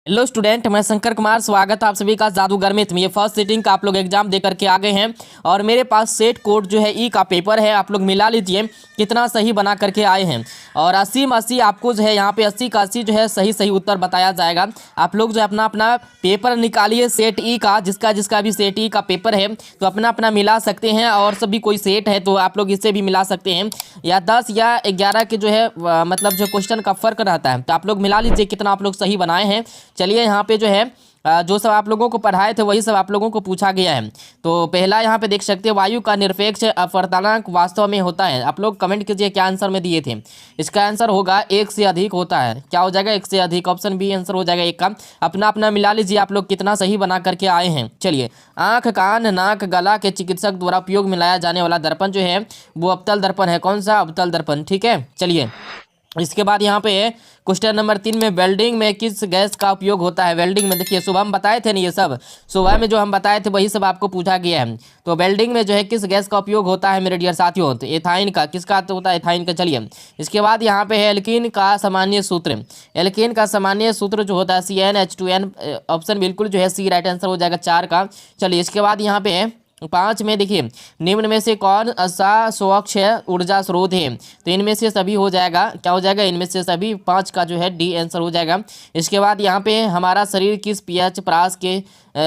Hello student, मैं शंकर कुमार। स्वागत है आप सभी का जादूगर में। ये फर्स्ट सीटिंग का आप लोग एग्जाम दे करके आ गए हैं और मेरे पास सेट कोड जो है ई का पेपर है। आप लोग मिला लीजिए कितना सही बना करके आए हैं। और 80 में 80 आपको जो है यहाँ पे 80 का 80 जो है सही सही उत्तर बताया जाएगा। आप लोग जो है अपना अपना पेपर निकालिए सेट ई का, जिसका जिसका भी सेट ई का पेपर है तो अपना अपना मिला सकते हैं। और सभी कोई सेट है तो आप लोग इससे भी मिला सकते हैं, या 10 या 11 के जो है मतलब जो क्वेश्चन का फर्क रहता है। तो आप लोग मिला लीजिए कितना आप लोग सही बनाए हैं। चलिए यहाँ पे जो है जो सब आप लोगों को पढ़ाए थे वही सब आप लोगों को पूछा गया है। तो पहला यहाँ पे देख सकते हैं, वायु का निरपेक्ष अपवर्तनांक वास्तव में होता है। आप लोग कमेंट कीजिए क्या आंसर में दिए थे। इसका आंसर होगा 1 से अधिक होता है। क्या हो जाएगा? 1 से अधिक। ऑप्शन बी आंसर हो जाएगा 1 का। अपना अपना मिला लीजिए आप लोग कितना सही बना करके आए हैं। चलिए, आंख, कान, नाक, गला के चिकित्सक द्वारा उपयोग में लाया जाने वाला दर्पण जो है वो अवतल दर्पण है। कौन सा? अवतल दर्पण। ठीक है, चलिए इसके बाद यहाँ पे क्वेश्चन नंबर 3 में वेल्डिंग में किस गैस का उपयोग होता है? वेल्डिंग में देखिए सुबह हम बताए थे ना, ये सब सुबह में जो हम बताए थे वही सब आपको पूछा गया है। तो वेल्डिंग में जो है किस गैस का उपयोग होता है मेरे डियर साथियों? तो एथाइन का। किसका तो होता है? एथाइन का। चलिए इसके बाद यहाँ पे है एल्कीन का सामान्य सूत्र। एल्कीन का सामान्य सूत्र जो होता है CnH2n। ऑप्शन बिल्कुल जो है सी राइट आंसर हो जाएगा 4 का। चलिए इसके बाद यहाँ पे है 5 में देखिए, निम्न में से कौन सा स्वच्छ ऊर्जा स्रोत है? तो इनमें से सभी हो जाएगा। क्या हो जाएगा? इनमें से सभी 5 का जो है डी आंसर हो जाएगा। इसके बाद यहाँ पे हमारा शरीर किस पीएच प्रास के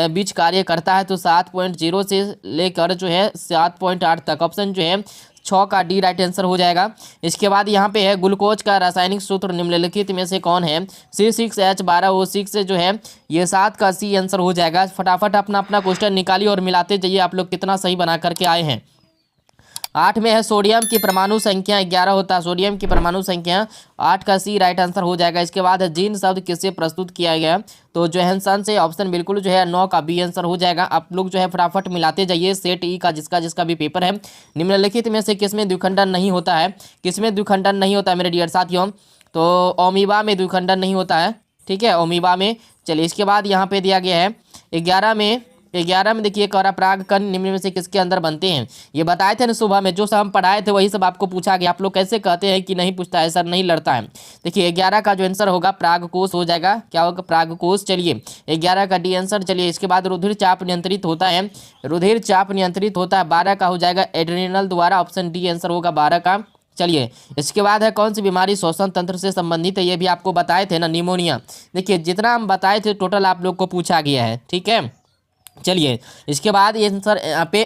बीच कार्य करता है? तो 7.0 से लेकर जो है 7.8 तक। ऑप्शन जो है 6 का डी राइट आंसर हो जाएगा। इसके बाद यहाँ पे है ग्लूकोज का रासायनिक सूत्र निम्नलिखित में से कौन है? C6H12O6 जो है ये 7 का सी आंसर हो जाएगा। फटाफट अपना अपना क्वेश्चन निकालिए और मिलाते जाइए आप लोग कितना सही बना करके आए हैं। 8 में है सोडियम की परमाणु संख्या 11 होता है। सोडियम की परमाणु संख्या 8 का सी राइट आंसर हो जाएगा। इसके बाद है जीन शब्द किससे प्रस्तुत किया गया? तो जोहानसन से। ऑप्शन बिल्कुल जो है 9 का बी आंसर हो जाएगा। आप लोग जो है फटाफट मिलाते जाइए सेट ई का जिसका जिसका भी पेपर है। निम्नलिखित में से किसमें द्विखंडन नहीं होता है? किसमें द्विखंडन नहीं होता है मेरे डियर साथियों? तो ओमीबा में द्विखंडन नहीं होता है। ठीक है, ओमीबा में। चलिए इसके बाद यहाँ पे दिया गया है 11 में देखिए पराग कण निम्न में से किसके अंदर बनते हैं? ये बताए थे ना सुबह में, जो सब हम पढ़ाए थे वही सब आपको पूछा गया। आप लोग कैसे कहते हैं कि नहीं पूछता है, सर नहीं लड़ता है। देखिए 11 का जो आंसर होगा परागकोश हो जाएगा। क्या होगा? परागकोश। चलिए 11 का डी आंसर। चलिए इसके बाद रुधिर चाप नियंत्रित होता है। रुधिर चाप नियंत्रित होता है 12 का हो जाएगा एड्रेनल द्वारा। ऑप्शन डी आंसर होगा 12 का। चलिए इसके बाद है कौन सी बीमारी श्वसन तंत्र से संबंधित है? ये भी आपको बताए थे ना, निमोनिया। देखिए जितना हम बताए थे टोटल आप लोग को पूछा गया है। ठीक है, चलिए इसके बाद ये आंसर यहाँ पे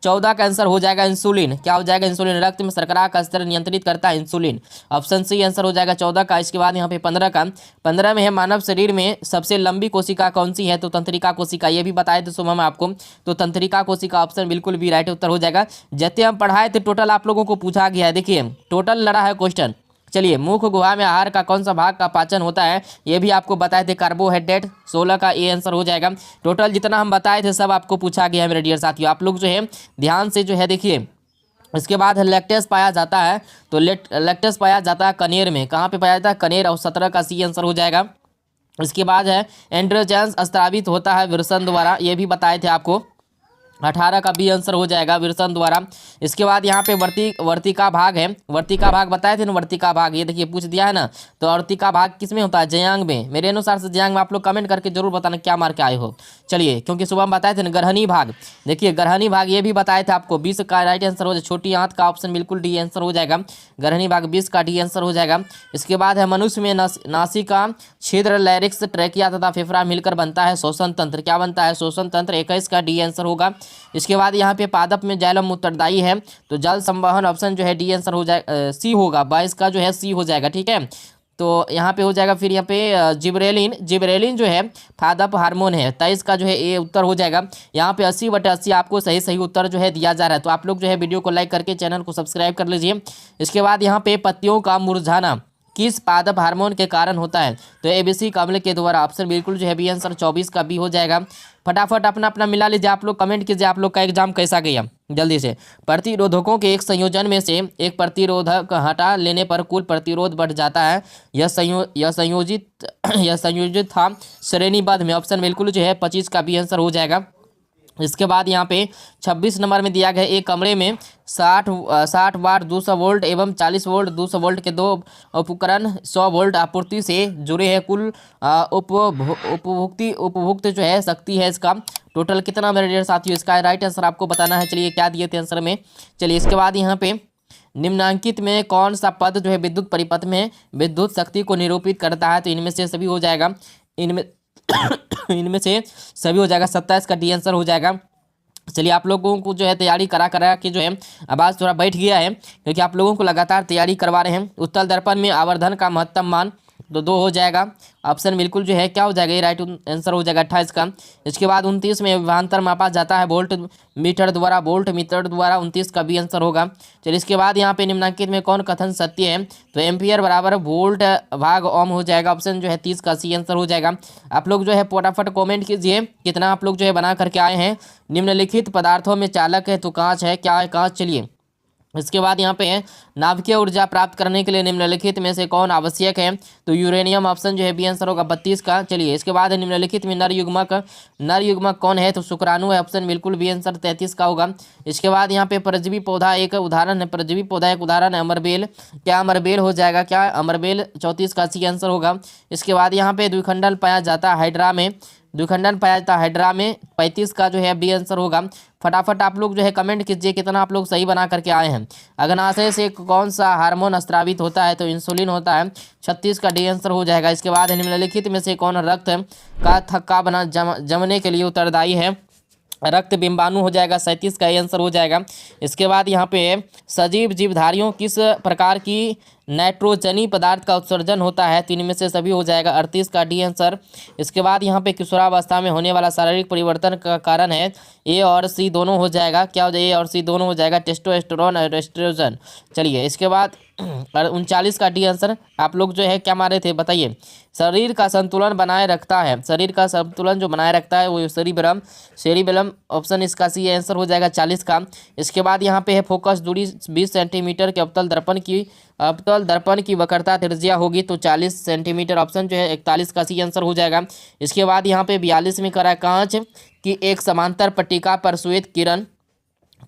14 का आंसर हो जाएगा इंसुलिन। क्या हो जाएगा? इंसुलिन। रक्त में शर्करा का स्तर नियंत्रित करता है इंसुलिन। ऑप्शन सी आंसर हो जाएगा 14 का। इसके बाद यहाँ पे 15 का। 15 में है मानव शरीर में सबसे लंबी कोशिका कौन सी है? तो तंत्रिका कोशिका। ये भी बताए थे सुबह में आपको। तो तंत्रिका कोशिका ऑप्शन बिल्कुल भी राइट उत्तर हो जाएगा। जितने हम पढ़ाए थे टोटल आप लोगों को पूछा गया है। देखिए टोटल लड़ा है क्वेश्चन। चलिए मुख गुहा में आहार का कौन सा भाग का पाचन होता है? ये भी आपको बताए थे कार्बोहाइड्रेट। 16 का ए आंसर हो जाएगा। टोटल जितना हम बताए थे सब आपको पूछा गया है मेरे डियर साथियों। आप लोग जो है ध्यान से जो है देखिए। इसके बाद है लैक्टेस पाया जाता है। तो लैक्टेस पाया जाता है कनेर में। कहाँ पे पाया जाता है? कनेर। और 17 का सी आंसर हो जाएगा। इसके बाद है एंड्रोजेंस स्त्रावित होता है विरसन द्वारा। ये भी बताए थे आपको। 18 का बी आंसर हो जाएगा विरसन द्वारा। इसके बाद यहाँ पे वर्तिका भाग है। वर्तिका भाग बताए थे ना, वर्तिका भाग। ये देखिए पूछ दिया है ना। तो वर्तिका भाग किस में होता है? जयांग में। मेरे अनुसार से जयांग में। आप लोग कमेंट करके जरूर बताना क्या मार के आए हो। चलिए क्योंकि सुबह हम बताए थे ना गर्हनी भाग। देखिए गर्हनी भाग ये भी बताए थे आपको। 20 का राइट आंसर हो जाए। छोटी आंत का ऑप्शन बिल्कुल डी आंसर हो जाएगा। गर्हनी भाग 20 का डी आंसर हो जाएगा। इसके बाद है मनुष्य में नासिका छिद्र, लैरिक्स, ट्रैकिया तथा फेफड़ा मिलकर बनता है श्वसन तंत्र। क्या बनता है? श्वसन तंत्र। 21 का डी आंसर होगा। इसके बाद यहाँ पे पादप में जाइलम उत्तरदायी है। तो जल संवहन ऑप्शन जो है डी आंसर हो जाए सी होगा। 22 का जो है सी हो जाएगा। ठीक है, तो यहाँ पे हो जाएगा। फिर यहाँ पे जिब्रेलिन जो है पादप हार्मोन है। 23 का जो है ए उत्तर हो जाएगा। यहाँ पे 80/80 आपको सही सही उत्तर जो है दिया जा रहा है। तो आप लोग जो है वीडियो को लाइक करके चैनल को सब्सक्राइब कर लीजिए। इसके बाद यहाँ पे पत्तियों का मुरझाना किस पादप हार्मोन के कारण होता है? तो एबीसी अम्ल के द्वारा। ऑप्शन बिल्कुल जो है बी आंसर 24 का बी हो जाएगा। फटाफट अपना अपना मिला लीजिए। आप लोग कमेंट कीजिए आप लोग का एग्जाम कैसा गया जल्दी से। प्रतिरोधकों के एक संयोजन में से एक प्रतिरोधक हटा लेने पर कुल प्रतिरोध बढ़ जाता है। यह संयोजित था श्रेणीबद्ध में। ऑप्शन बिल्कुल जो है 25 का बी आंसर हो जाएगा। इसके बाद यहाँ पे 26 नंबर में दिया गया एक कमरे में 60 वाट 200 वोल्ट एवं 40 वोल्ट 200 वोल्ट के दो उपकरण 100 वोल्ट आपूर्ति से जुड़े हैं। कुल उपभुक्त जो है शक्ति है इसका टोटल कितना मेरे डियर साथियों। इसका राइट आंसर आपको बताना है। चलिए क्या दिए थे आंसर में। चलिए इसके बाद यहाँ पे निम्नांकित में कौन सा पद जो है विद्युत परिपथ में विद्युत शक्ति को निरूपित करता है। तो इनमें से सभी हो जाएगा, इनमें इनमें से सभी हो जाएगा। 27 का डी आंसर हो जाएगा। चलिए आप लोगों को जो है तैयारी करा के जो है आवाज़ थोड़ा बैठ गया है क्योंकि आप लोगों को लगातार तैयारी करवा रहे हैं। उत्तल दर्पण में आवर्धन का महत्तम मान तो 2 हो जाएगा। ऑप्शन बिल्कुल जो है क्या हो जाएगा, ये राइट आंसर हो जाएगा 28 का। इसके बाद 29 में विभवांतर मापा जाता है वोल्ट मीटर द्वारा 29 का बी आंसर होगा। चलिए इसके बाद यहाँ पे निम्नलिखित में कौन कथन सत्य है। तो एम्पियर बराबर वोल्ट भाग ओम हो जाएगा। ऑप्शन जो है 30 का सी आंसर हो जाएगा। आप लोग जो है फटाफट कॉमेंट कीजिए कितना आप लोग जो है बना करके आए हैं। निम्नलिखित पदार्थों में चालक है तो कांच है, क्या है कांच। चलिए इसके बाद यहाँ पे है नाभिकीय ऊर्जा प्राप्त करने के लिए निम्नलिखित में से कौन आवश्यक है। तो यूरेनियम। ऑप्शन जो है बी आंसर होगा 32 का। चलिए इसके बाद निम्नलिखित में नर युग्मक कौन है। तो शुक्राणु है। ऑप्शन बिल्कुल बी आंसर 33 का होगा। इसके बाद यहाँ पे परजीवी पौधा एक उदाहरण है, परजीवी पौधा एक उदाहरण है अमरबेल। क्या अमरबेल हो जाएगा, क्या अमरबेल 34 का सी आंसर होगा। इसके बाद यहाँ पे द्विखंडन पाया जाता है हाइड्रा में, द्विखंडन पाया जाता है हाइड्रा में 35 का जो है बी आंसर होगा। फटाफट आप लोग जो है कमेंट कीजिए कितना आप लोग सही बना करके आए हैं। अग्नाशय से कौन सा हार्मोन स्रावित होता है। तो इंसुलिन होता है। 36 का डी आंसर हो जाएगा। इसके बाद निम्नलिखित में से कौन रक्त का थक्का बना जमने के लिए उत्तरदायी है। रक्त बिंबाणु हो जाएगा 37 का आंसर हो जाएगा। इसके बाद यहाँ पे सजीव जीवधारियों किस प्रकार की नाइट्रोजनी पदार्थ का उत्सर्जन होता है। तो इनमें से सभी हो जाएगा 38 का डी आंसर। इसके बाद यहाँ पे किशोरावस्था में होने वाला शारीरिक परिवर्तन का कारण है ए और सी दोनों हो जाएगा। क्या हो जाएगा, ए और सी दोनों हो जाएगा, टेस्टोस्टेरोन और एस्ट्रोजन। चलिए इसके बाद 39 का डी आंसर आप लोग जो है क्या मारे थे बताइए। शरीर का संतुलन बनाए रखता है, शरीर का संतुलन जो बनाए रखता है वो सेरिबेलम। ऑप्शन इसका सी आंसर हो जाएगा 40 का। इसके बाद यहाँ पे है फोकस दूरी 20 सेंटीमीटर के अवतल दर्पण की वक्रता त्रिज्या होगी तो 40 सेंटीमीटर। ऑप्शन जो है 41 का सी आंसर हो जाएगा। इसके बाद यहाँ पे 42 में करा कांच की एक समांतर पट्टिका पर श्वेत किरण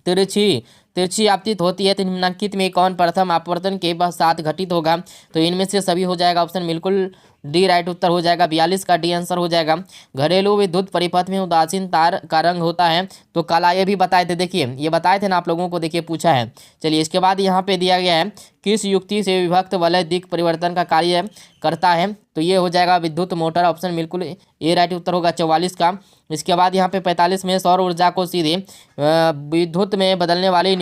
तिरछी आपतित होती है। तो निम्नलिखित में कौन प्रथम अपवर्तन के साथ घटित होगा। तो इनमें से सभी हो जाएगा। ऑप्शन बिल्कुल डी राइट उत्तर हो जाएगा। 42 का डी आंसर हो जाएगा। घरेलू विद्युत परिपथ में उदासीन तार का रंग होता है तो काला। ये भी बताए थे, देखिए ये बताए थे ना आप लोगों को, देखिए पूछा है। चलिए इसके बाद यहाँ पे दिया गया है किस युक्ति से विभक्त वलय दिक् परिवर्तन का कार्य करता है। तो ये हो जाएगा विद्युत मोटर। ऑप्शन बिल्कुल ए राइट उत्तर होगा 44 का। इसके बाद यहाँ पे 45 में सौर ऊर्जा को सीधे विद्युत में बदलने वाली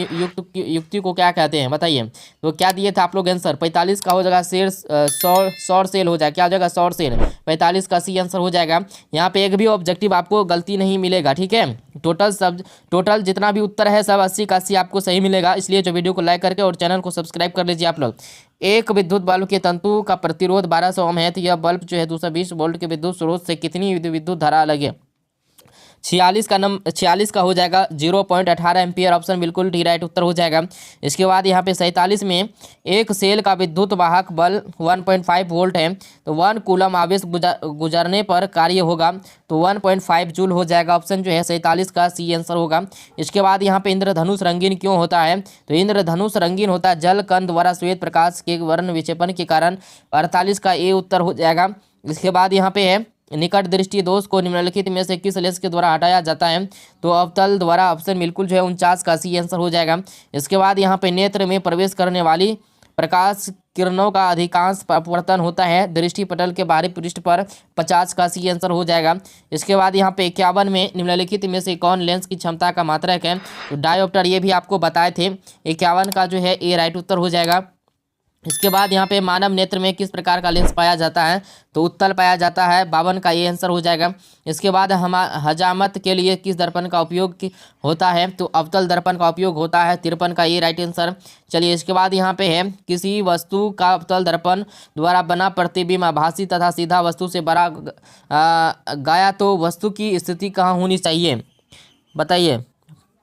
युक्ति को क्या कहते हैं बताइए। तो क्या दिए थे आप लोग आंसर। 45 का हो जाएगा सौर सेल हो जाएगा। क्या हो जाएगा, सौर सेल। 45 का सी आंसर हो जाएगा। यहाँ पे एक भी ऑब्जेक्टिव आपको गलती नहीं मिलेगा, ठीक है। टोटल जितना भी उत्तर है सब 80 का 80 आपको सही मिलेगा। इसलिए जो वीडियो को लाइक करके और चैनल को सब्सक्राइब कर लीजिए आप लोग। एक विद्युत बल्ब के तंतु का प्रतिरोध 1200 ओम है तो यह बल्ब जो है 220 वोल्ट के विद्युत स्रोत से कितनी विद्युत धारा अलग है। 46 का हो जाएगा 0.18 एम्पियर। ऑप्शन बिल्कुल डी राइट उत्तर हो जाएगा। इसके बाद यहाँ पे 47 में एक सेल का विद्युत वाहक बल 1.5 वोल्ट है तो 1 कूलम आवेश गुजरने पर कार्य होगा तो 1.5 जूल हो जाएगा। ऑप्शन जो है 47 का सी आंसर होगा। इसके बाद यहाँ पे इंद्रधनुष रंगीन क्यों होता है। तो इंद्रधनुष रंगीन होता है जल कण द्वारा श्वेत प्रकाश के वर्ण विक्षेपण के कारण। 48 का ए उत्तर हो जाएगा। इसके बाद यहाँ पे है निकट दृष्टि दोष को निम्नलिखित में से किस लेंस के द्वारा हटाया जाता है। तो अवतल द्वारा। ऑप्शन बिल्कुल जो है 49 का सी आंसर हो जाएगा। इसके बाद यहाँ पे नेत्र में प्रवेश करने वाली प्रकाश किरणों का अधिकांश अपवर्तन होता है दृष्टि पटल के बाहरी पृष्ठ पर। 50 का सी आंसर हो जाएगा। इसके बाद यहाँ पे 51 में निम्नलिखित में से कौन लेंस की क्षमता का मात्रक है। तो डायोप्टर, ये भी आपको बताए थे। 51 का जो है ए राइट उत्तर हो जाएगा। इसके बाद यहाँ पे मानव नेत्र में किस प्रकार का लेंस पाया जाता है। तो उत्तल पाया जाता है। 52 का ये आंसर हो जाएगा। इसके बाद हजामत के लिए किस दर्पण का उपयोग होता है। तो अवतल दर्पण का उपयोग होता है। 53 का ये राइट आंसर। चलिए इसके बाद यहाँ पे है किसी वस्तु का अवतल दर्पण द्वारा बना प्रतिबिंब आभासी तथा सीधा वस्तु से बड़ा गया तो वस्तु की स्थिति कहाँ होनी चाहिए बताइए।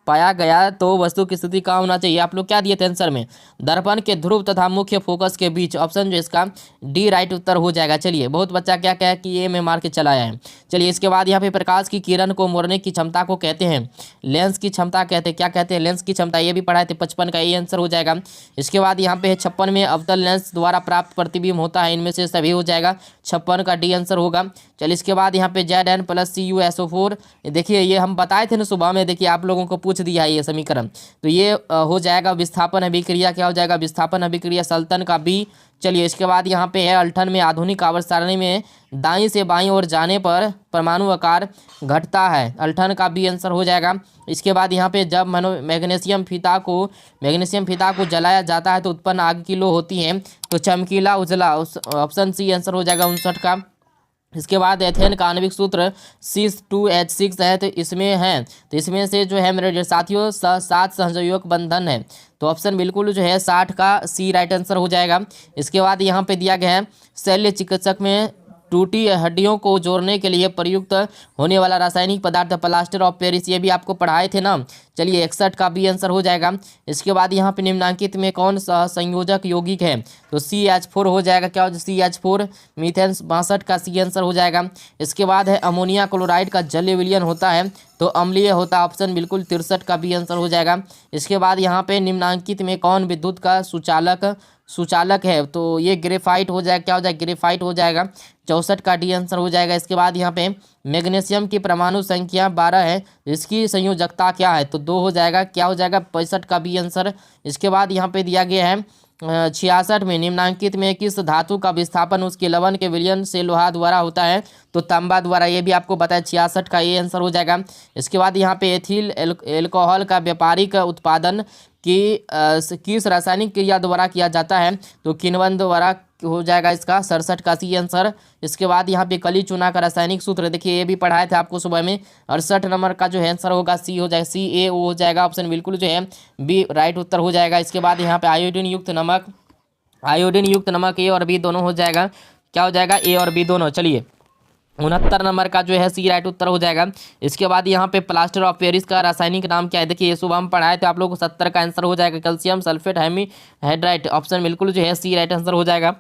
पाया गया तो वस्तु की स्थिति कहाँ होना चाहिए। आप लोग क्या दिए थे आंसर में, दर्पण के ध्रुव तथा मुख्य फोकस के बीच। ऑप्शन जो इसका डी राइट उत्तर हो जाएगा। चलिए बहुत बच्चा क्या क्या है कि ये में मार के चला आया है। चलिए इसके बाद यहाँ पे प्रकाश की किरण को मोड़ने की क्षमता को कहते हैं लेंस की क्षमता कहते हैं। क्या कहते हैं, लेंस की क्षमता। ये भी पढ़ाए थे 55 का, ये आंसर हो जाएगा। इसके बाद यहाँ पे 56 में अवतल लेंस द्वारा प्राप्त प्रतिबिंब होता है, इनमें से सभी हो जाएगा। 56 का डी आंसर होगा। चलिए इसके बाद यहाँ पे Zn+Cu देखिए ये हम बताए थे ना सुबह में, देखिए आप लोगों को पूछ दिया है ये समीकरण, तो ये हो जाएगा विस्थापन अभिक्रिया। क्या हो जाएगा, विस्थापन अभिक्रिया। सल्तन का बी। चलिए इसके बाद यहाँ पे है अल्ठन में आधुनिक आवर्त सारणी में दाईं से बाईं ओर जाने पर परमाणु आकार घटता है। अल्ठन का बी आंसर हो जाएगा। इसके बाद यहाँ पे जब मैग्नीशियम फीता को जलाया जाता है तो उत्पन्न आग की लो होती है, तो चमकीला उजला। ऑप्शन सी आंसर हो जाएगा 59 का। इसके बाद एथेन का आणविक सूत्र C2H6 है, तो इसमें है, तो इसमें से जो है मेरे साथियों 7 सहसंयोजक बंधन है, तो ऑप्शन बिल्कुल जो है 60 का सी राइट आंसर हो जाएगा। इसके बाद यहाँ पे दिया गया है शल्य चिकित्सक में टूटी हड्डियों को जोड़ने के लिए प्रयुक्त होने वाला रासायनिक पदार्थ प्लास्टर ऑफ पेरिस। ये भी आपको पढ़ाए थे ना। चलिए 61 का बी आंसर हो जाएगा। इसके बाद यहाँ पे निम्नांकित में कौन सा संयोजक यौगिक है, तो CH4 हो जाएगा। क्या हो जाएगा, CH4। मीथेन 62 का सी आंसर हो जाएगा। इसके बाद है अमोनिया क्लोराइड का जलीय विलयन होता है तो अम्लीय होता है। ऑप्शन बिल्कुल 63 का बी आंसर हो जाएगा। इसके बाद यहाँ पे निम्नांकित में कौन विद्युत का सुचालक है, तो ये ग्रेफाइट हो जाएगा। क्या हो जाएगा, ग्रेफाइट हो जाएगा। 64 का डी आंसर हो जाएगा। इसके बाद यहाँ पे मैग्नीशियम की परमाणु संख्या 12 है, इसकी संयोजकता क्या है, तो 2 हो जाएगा। क्या हो जाएगा, 65 का बी आंसर। इसके बाद यहाँ पे दिया गया है 66 में निम्नांकित में किस धातु का विस्थापन उसके लवण के विलयन से लोहा द्वारा होता है, तो तांबा द्वारा। ये भी आपको बताया 66 का ये आंसर हो जाएगा। इसके बाद यहाँ पे एथिल एल्कोहल का व्यापारिक उत्पादन की किस रासायनिक क्रिया द्वारा किया जाता है, तो किण्वन द्वारा हो जाएगा इसका 67 का सी आंसर। इसके बाद यहाँ पे कली चूना का रासायनिक सूत्र देखिए ये भी पढ़ाए थे आपको सुबह में। 68 नंबर का जो है आंसर होगा सी हो जाएगा, CaO हो जाएगा। ऑप्शन बिल्कुल जो है बी राइट उत्तर हो जाएगा। इसके बाद यहाँ पे आयोडीन युक्त नमक ए और बी दोनों हो जाएगा। क्या हो जाएगा, ए और बी दोनों। चलिए 69 नंबर का जो है सी राइट उत्तर हो जाएगा। इसके बाद यहाँ पे प्लास्टर ऑफ पेरिस का रासायनिक नाम क्या है, देखिए ये सुबह हम पढ़ाए थे आप लोग को। 70 का आंसर हो जाएगा कैल्शियम सल्फेट हेमीहाइड्राइड। ऑप्शन बिल्कुल जो है सी राइट आंसर हो जाएगा।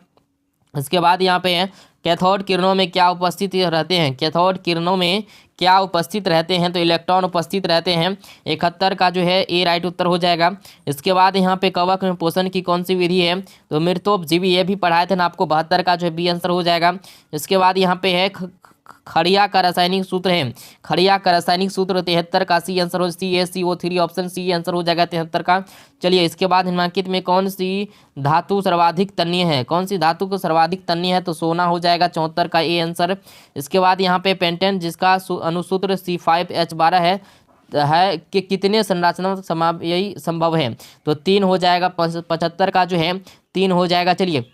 इसके बाद यहाँ पे है कैथोड किरणों में क्या उपस्थित रहते हैं, कैथोड किरणों में क्या उपस्थित रहते हैं, तो इलेक्ट्रॉन उपस्थित रहते हैं। 71 का जो है ए राइट उत्तर हो जाएगा। इसके बाद यहाँ पे कवक में पोषण की कौन सी विधि है, तो मृतोपजीवी। ये भी पढ़ाए थे ना आपको। 72 का जो है बी आंसर हो जाएगा। इसके बाद यहाँ पे है खड़िया का रासायनिक सूत्र है, खड़िया का रासायनिक सूत्र 73 का सी आंसर हो CaCO3। ऑप्शन सी आंसर हो जाएगा 73 का। चलिए इसके बाद निम्नलिखित में कौन सी धातु सर्वाधिक तन्य है, कौन सी धातु को सर्वाधिक तन्य है, तो सोना हो जाएगा 74 का ए आंसर। इसके बाद यहाँ पे पेंटेन जिसका अनुसूत्र C5H12 है कि कितने संरचनात्मक समावयवी संभव है, तो 3 हो जाएगा। 75 का जो है 3 हो जाएगा। चलिए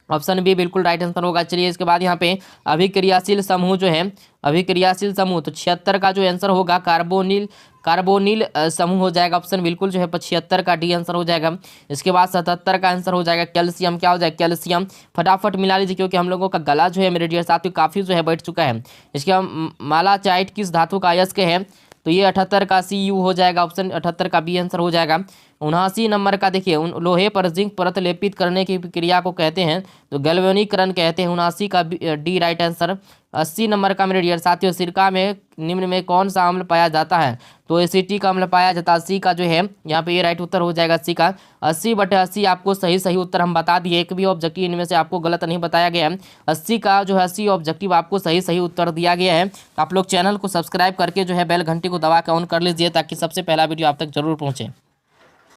ऑप्शन बी बिल्कुल राइट आंसर होगा। चलिए इसके बाद यहाँ पे अभिक्रियाशील समूह जो है, अभिक्रियाशील समूह, तो 76 का जो आंसर होगा कार्बोनिल समूह हो जाएगा। ऑप्शन बिल्कुल जो है 76 का डी आंसर हो जाएगा। इसके बाद 77 का आंसर हो जाएगा कैल्शियम। क्या हो जाएगा, कैल्शियम। फटाफट मिला लीजिए क्योंकि हम लोगों का गला जो है मेरे डियर साथियों काफ़ी जो है बैठ चुका है। इसके बाद मालाचाइट किस धातु का अयस्क है, तो ये 78 का Cu हो जाएगा। ऑप्शन 78 का बी आंसर हो जाएगा। 79 नंबर का देखिए लोहे पर जिंक परत लेपित करने की क्रिया को कहते हैं, तो गैल्वेनीकरण कहते हैं। 79 का डी राइट आंसर। 80 नंबर का मेरे डियर साथियों सिरका में निम्न में कौन सा अम्ल पाया जाता है, तो एसिटिक अम्ल पाया जाता है। सी का जो है यहाँ पे ये राइट उत्तर हो जाएगा सी का। 80/80 आपको सही उत्तर हम बता दिए, एक भी ऑब्जेक्टिव इनमें से आपको गलत नहीं बताया गया है। 80 का जो है 80 ऑब्जेक्टिव आपको सही उत्तर दिया गया है। आप लोग चैनल को सब्सक्राइब करके जो है बेल घंटी को दबा के ऑन कर लीजिए ताकि सबसे पहला वीडियो आप तक जरूर पहुँचे।